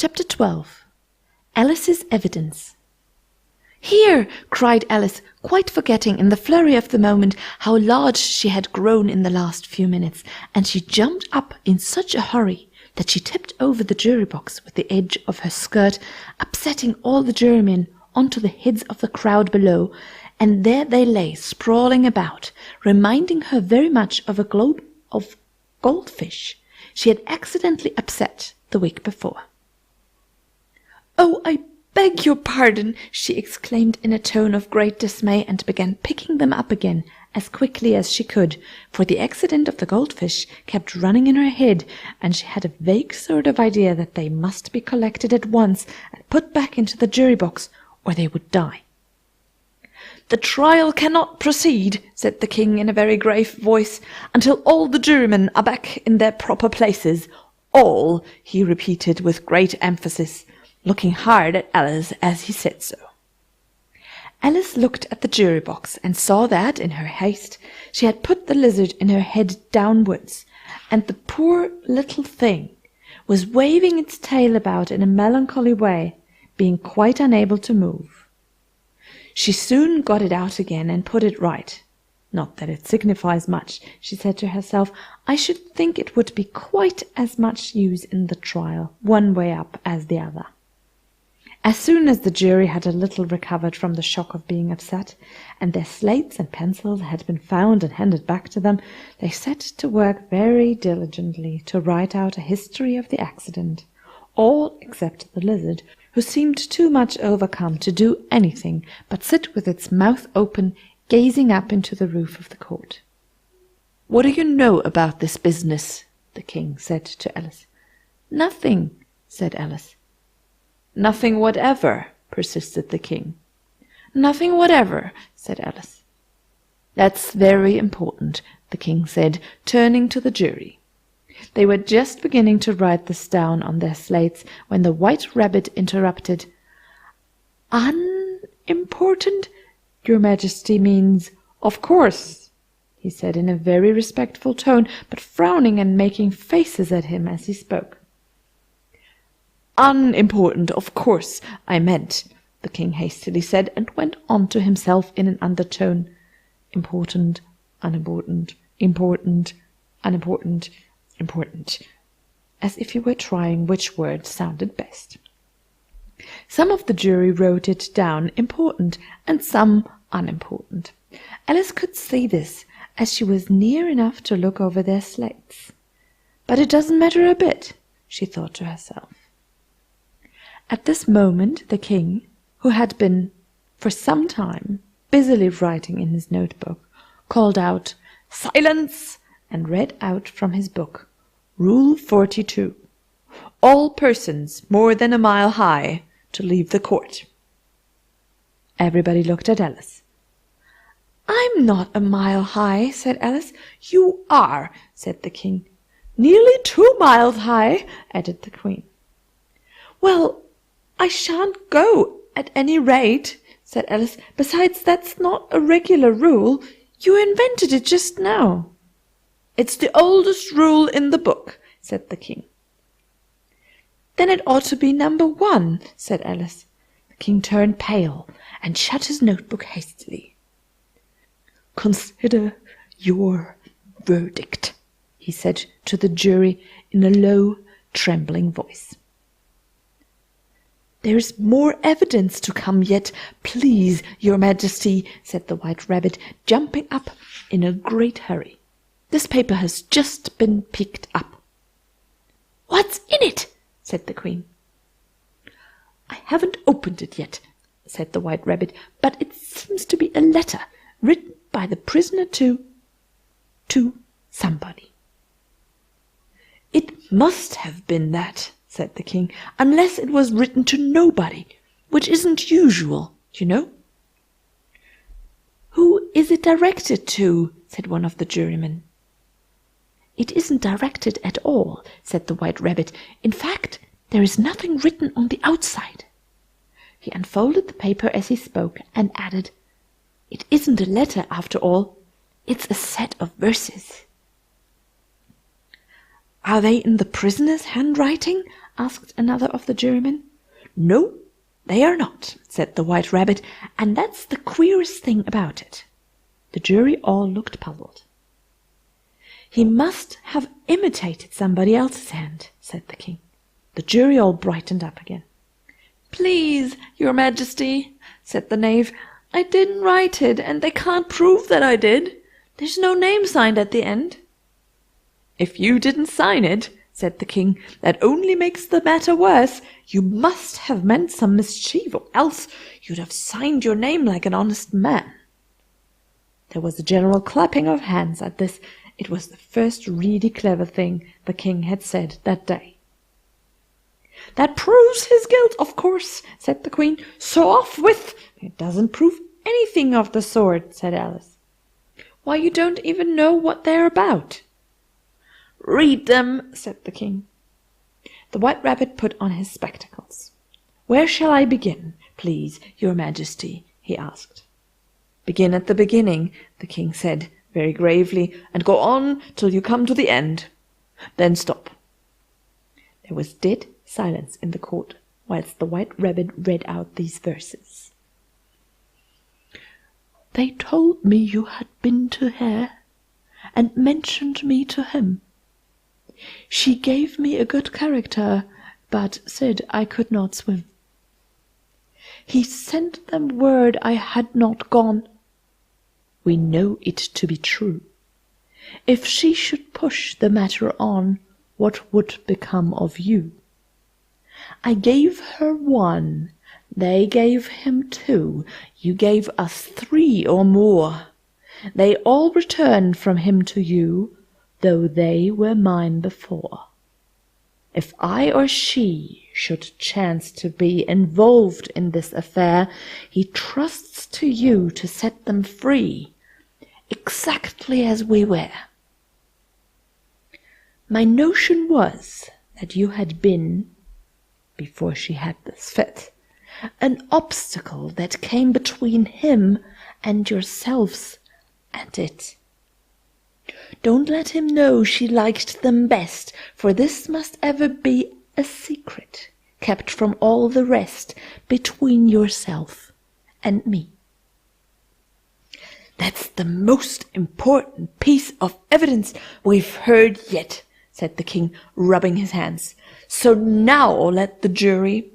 Chapter 12. Alice's Evidence. "Here!" cried Alice, quite forgetting in the flurry of the moment how large she had grown in the last few minutes, and she jumped up in such a hurry that she tipped over the jury box with the edge of her skirt, upsetting all the jurymen onto the heads of the crowd below, and there they lay sprawling about, reminding her very much of a globe of goldfish she had accidentally upset the week before. "Oh, I beg your pardon," she exclaimed in a tone of great dismay, and began picking them up again as quickly as she could, for the accident of the goldfish kept running in her head, and she had a vague sort of idea that they must be collected at once and put back into the jury box, or they would die. "The trial cannot proceed," said the king in a very grave voice, "until all the jurymen are back in their proper places. All," he repeated with great emphasis, looking hard at Alice as he said so. Alice looked at the jury box and saw that, in her haste, she had put the lizard in her head downwards, and the poor little thing was waving its tail about in a melancholy way, being quite unable to move. She soon got it out again and put it right. "Not that it signifies much," she said to herself. "I should think it would be quite as much use in the trial, one way up as the other." As soon as the jury had a little recovered from the shock of being upset, and their slates and pencils had been found and handed back to them, they set to work very diligently to write out a history of the accident, all except the lizard, who seemed too much overcome to do anything but sit with its mouth open, gazing up into the roof of the court. "What do you know about this business?" the king said to Alice. "Nothing," said Alice. "Nothing whatever," persisted the king. "Nothing whatever," said Alice. "That's very important," the king said, turning to the jury. They were just beginning to write this down on their slates when the White Rabbit interrupted. "Unimportant? Your Majesty means, of course," he said in a very respectful tone, but frowning and making faces at him as he spoke. "Unimportant, of course, I meant," the king hastily said, and went on to himself in an undertone. "Important, unimportant, important, unimportant, important," as if he were trying which word sounded best. Some of the jury wrote it down important, and some unimportant. Alice could see this, as she was near enough to look over their slates. "But it doesn't matter a bit," she thought to herself. At this moment the king, who had been for some time busily writing in his notebook, called out, "Silence!" and read out from his book, "Rule 42. All persons more than a mile high to leave the court." Everybody looked at Alice. "I'm not a mile high," said Alice. "You are," said the king. "Nearly 2 miles high," added the queen. "Well, I shan't go at any rate," said Alice. "Besides, that's not a regular rule. You invented it just now." "It's the oldest rule in the book," said the king. "Then it ought to be number 1, said Alice. The king turned pale and shut his notebook hastily. "Consider your verdict," he said to the jury in a low, trembling voice. "There is more evidence to come yet, please, your Majesty," said the White Rabbit, jumping up in a great hurry. "This paper has just been picked up." "What's in it?" said the Queen. "I haven't opened it yet," said the White Rabbit, "but it seems to be a letter written by the prisoner to somebody." "It must have been that," said the king, "unless it was written to nobody, which isn't usual, you know." "Who is it directed to?" said one of the jurymen. "It isn't directed at all," said the White Rabbit. "In fact, there is nothing written on the outside." He unfolded the paper as he spoke and added, "It isn't a letter after all. It's a set of verses." "Are they in the prisoner's handwriting?" asked another of the jurymen. No, they are not, said the White Rabbit, and that's the queerest thing about it. The jury all looked puzzled. He must have imitated somebody else's hand, said the king. The jury all brightened up again. Please, your majesty, said the knave, I didn't write it, and they can't prove that I did. There's no name signed at the end. If you didn't sign it, said the king, that only makes the matter worse. You must have meant some mischief, or else you'd have signed your name like an honest man. There was a general clapping of hands at this. It was the first really clever thing the king had said that day. That proves his guilt, of course, said the queen. So off with. It doesn't prove anything of the sort, said Alice. Why, you don't even know what they're about. Read them, said the king. The White Rabbit put on his spectacles. Where shall I begin, please, your majesty? He asked. Begin at the beginning, the king said very gravely, and go on till you come to the end. Then stop. There was dead silence in the court whilst the White Rabbit read out these verses. They told me you had been to her, and mentioned me to him. She gave me a good character, but said I could not swim. He sent them word I had not gone. We know it to be true. If she should push the matter on, what would become of you? I gave her 1, they gave him 2, you gave us 3 or more. They all returned from him to you, though they were mine before. If I or she should chance to be involved in this affair, he trusts to you to set them free, exactly as we were. My notion was that you had been, before she had this fit, an obstacle that came between him and yourselves and it. Don't let him know she liked them best, for this must ever be a secret, kept from all the rest, between yourself and me. That's the most important piece of evidence we've heard yet, said the king, rubbing his hands. So now let the jury.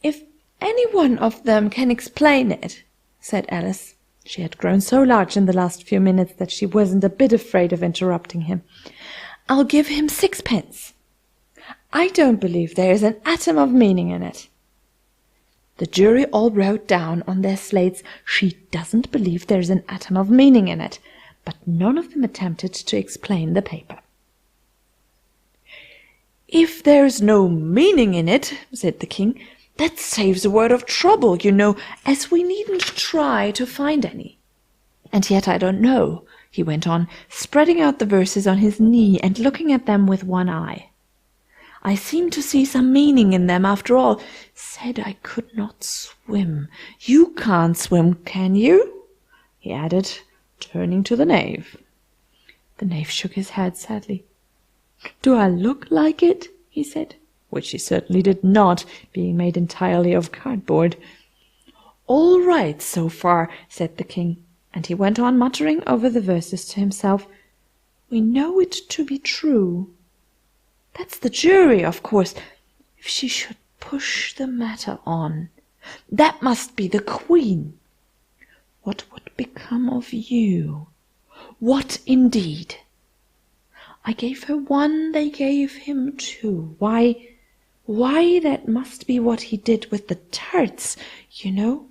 If any one of them can explain it, said Alice. She had grown so large in the last few minutes that she wasn't a bit afraid of interrupting him. I'll give him 6 pence. I don't believe there is an atom of meaning in it. The jury all wrote down on their slates, she doesn't believe there's an atom of meaning in it, but none of them attempted to explain the paper. If there's no meaning in it, said the king, that saves a word of trouble, you know, as we needn't try to find any. And yet I don't know, he went on, spreading out the verses on his knee and looking at them with one eye. I seem to see some meaning in them after all. Said I could not swim. You can't swim, can you? He added, turning to the knave. The knave shook his head sadly. Do I look like it? He said, which he certainly did not, being made entirely of cardboard. All right so far, said the king, and he went on muttering over the verses to himself. We know it to be true. That's the jury, of course. If she should push the matter on, that must be the queen. What would become of you? What indeed? I gave her 1, they gave him 2. Why, that must be what he did with the tarts, you know.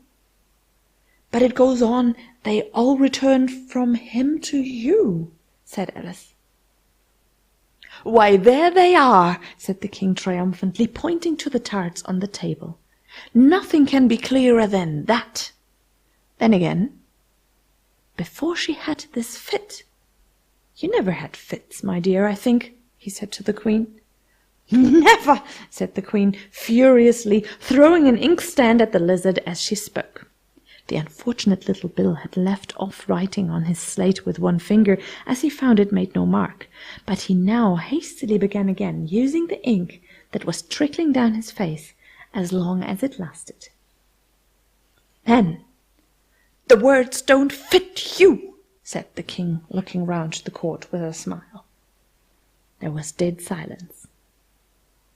But it goes on, they all returned from him to you, said Alice. Why, there they are, said the king triumphantly, pointing to the tarts on the table. Nothing can be clearer than that. Then again, before she had this fit. You never had fits, my dear, I think, he said to the queen. Never, said the queen, furiously, throwing an inkstand at the lizard as she spoke. The unfortunate little Bill had left off writing on his slate with one finger, as he found it made no mark, but he now hastily began again, using the ink that was trickling down his face as long as it lasted. "Then the words don't fit you," said the king, looking round the court with a smile. There was dead silence.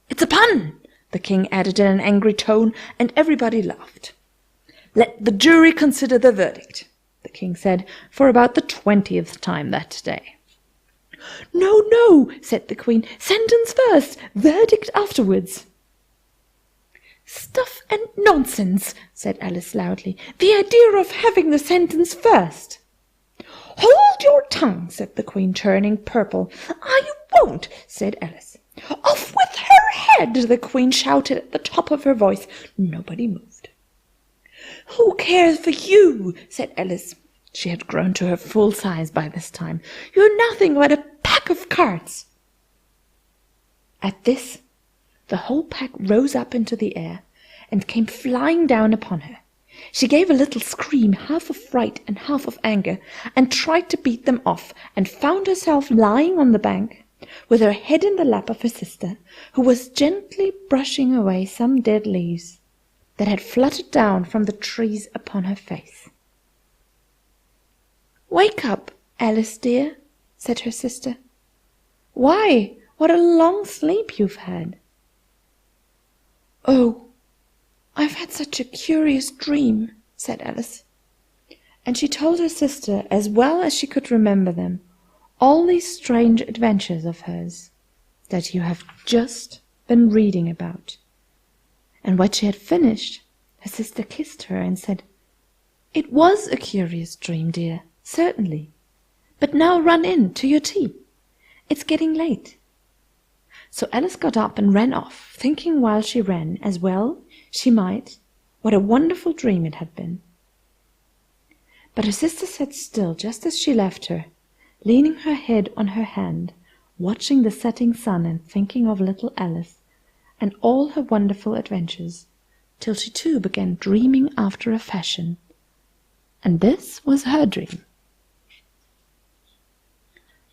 "It's a pun," the king added in an angry tone, and everybody laughed. "Let the jury consider the verdict," the king said for about the 20th time that day. "No, no," said the queen. "Sentence first, verdict afterwards." "Stuff and nonsense," said Alice loudly. "The idea of having the sentence first." "Hold your tongue," said the queen, turning purple. "I won't," said Alice. "Off with her head," the queen shouted at the top of her voice. Nobody moved. "Who cares for you?" said Alice. She had grown to her full size by this time. "You're nothing but a pack of cards." At this, the whole pack rose up into the air and came flying down upon her. She gave a little scream, half of fright and half of anger, and tried to beat them off, and found herself lying on the bank, with her head in the lap of her sister, who was gently brushing away some dead leaves that had fluttered down from the trees upon her face. "Wake up, Alice dear," said her sister. "Why, what a long sleep you've had." "Oh, I've had such a curious dream," said Alice. And she told her sister, as well as she could remember them, all these strange adventures of hers that you have just been reading about. And when she had finished, her sister kissed her and said, "It was a curious dream, dear, certainly. But now run in to your tea. It's getting late." So Alice got up and ran off, thinking while she ran, as well she might, what a wonderful dream it had been. But her sister sat still just as she left her, leaning her head on her hand, watching the setting sun and thinking of little Alice and all her wonderful adventures, till she too began dreaming after a fashion. And this was her dream.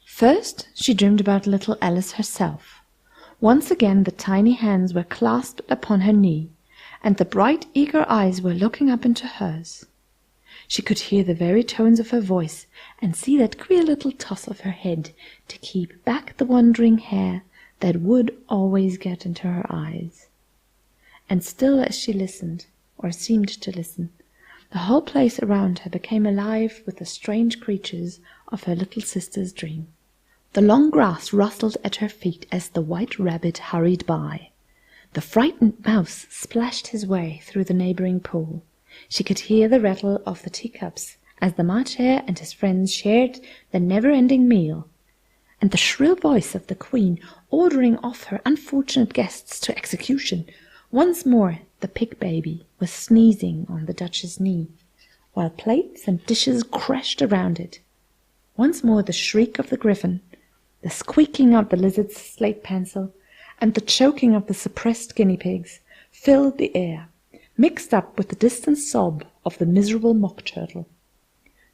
First she dreamed about little Alice herself. Once again the tiny hands were clasped upon her knee, and the bright, eager eyes were looking up into hers. She could hear the very tones of her voice, and see that queer little toss of her head to keep back the wandering hair that would always get into her eyes. And still as she listened, or seemed to listen, the whole place around her became alive with the strange creatures of her little sister's dream. The long grass rustled at her feet as the white rabbit hurried by. The frightened mouse splashed his way through the neighboring pool. She could hear the rattle of the teacups as the March Hare and his friends shared the never-ending meal, and the shrill voice of the queen ordering off her unfortunate guests to execution. Once more the pig baby was sneezing on the Duchess's knee, while plates and dishes crashed around it. Once more the shriek of the griffin, the squeaking of the lizard's slate pencil, and the choking of the suppressed guinea pigs filled the air, mixed up with the distant sob of the miserable mock turtle.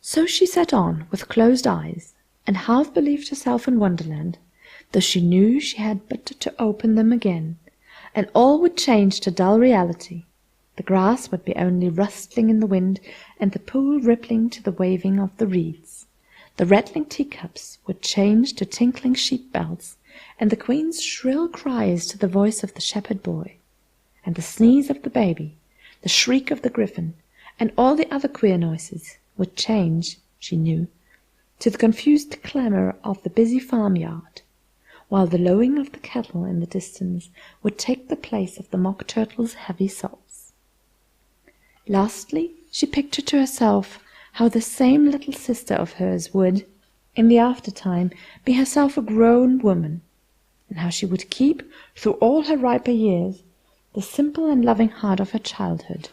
So she sat on with closed eyes, and half believed herself in Wonderland, though she knew she had but to open them again, and all would change to dull reality. The grass would be only rustling in the wind, and the pool rippling to the waving of the reeds. The rattling teacups would change to tinkling sheep bells, and the queen's shrill cries to the voice of the shepherd boy, and the sneeze of the baby, the shriek of the griffin, and all the other queer noises would change, she knew, to the confused clamour of the busy farmyard, while the lowing of the cattle in the distance would take the place of the mock turtle's heavy sobs. Lastly, she pictured to herself how the same little sister of hers would, in the after-time, be herself a grown woman, and how she would keep, through all her riper years, the simple and loving heart of her childhood,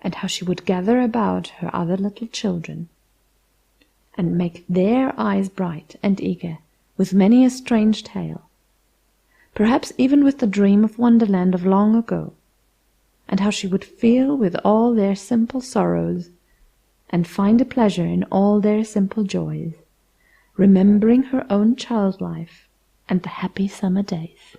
and how she would gather about her other little children, and make their eyes bright and eager with many a strange tale, perhaps even with the dream of Wonderland of long ago, and how she would feel with all their simple sorrows, and find a pleasure in all their simple joys, remembering her own child life and the happy summer days.